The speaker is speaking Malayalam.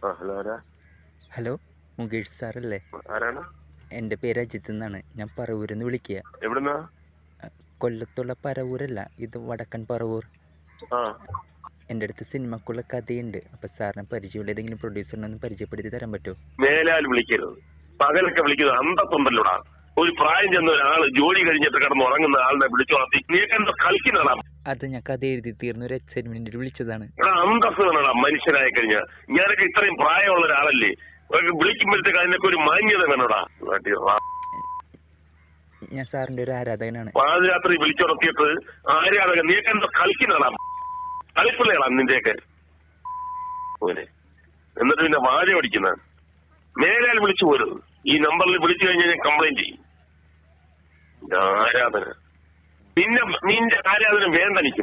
ഹലോ ആരാ? ഹലോ, മുകേഷ് സാറല്ലേ? ആരാണ്? എൻ്റെ പേര് അജിത്ത് എന്നാണ്. ഞാൻ പറവൂരിൽ നിന്ന് വിളിക്കുക. എവിടുന്നാ? കൊല്ലത്തുള്ള പറവൂരല്ല, ഇത് വടക്കൻ പറവൂർ. ആ എൻ്റെ അടുത്ത് സിനിമക്കുള്ള കഥയുണ്ട്. അപ്പോൾ സാറിന് പരിചയമുള്ള ഏതെങ്കിലും പ്രൊഡ്യൂസറിനെ ഒന്ന് പരിചയപ്പെടുത്തി തരാൻ പറ്റുമോ? മേലാൽ വിളിക്കരുത്. പകലൊക്കെ വിളിക്കുന്നത് അന്തസ്സുണ്ടല്ലോടാ. ഒരു പ്രായം ചെന്ന ഒരാള് ജോലി കഴിഞ്ഞിട്ട് കിടന്ന് ഉറങ്ങുന്ന ആളിനെ വിളിച്ചു വളർത്തി നീക്കെന്താ കളിക്കുന്നതാ? അത് ഞാൻ കഥ എഴുതി തീർന്ന ഒരു എക്സൈറ്റ്മെന്റിൽ വിളിച്ചതാണ്. എടാ, അന്തസ് വേണടാ മനുഷ്യനായി കഴിഞ്ഞാൽ. ഞാനൊക്കെ ഇത്രയും പ്രായമുള്ള ഒരാളല്ലേ, വിളിക്കുമ്പോഴത്തേക്ക് അതിനൊക്കെ ഒരു മാന്യത വേണോടാ. ഞാൻ സാറിൻ്റെ ഒരു ആരാധകനാണ്. പാതിരാത്രി വിളിച്ചുണർത്തിയിട്ട് ആരാധകൻ നീക്കെന്താ കളിക്കുന്നതാ? കളിപ്പിള്ളയാടാ നിന്റെയൊക്കെ ഓനെ. എന്നിട്ട് പിന്നെ വാഴ പഠിക്കുന്ന മേലാൽ വിളിച്ചു പോരുത്. ഈ നമ്പറിൽ വിളിച്ചു കഴിഞ്ഞാൽ ഞാൻ കംപ്ലൈന്റ് ചെയ്യും. ആരാധന നിന്റെ ആരാധന വേണ്ട എനിക്ക്.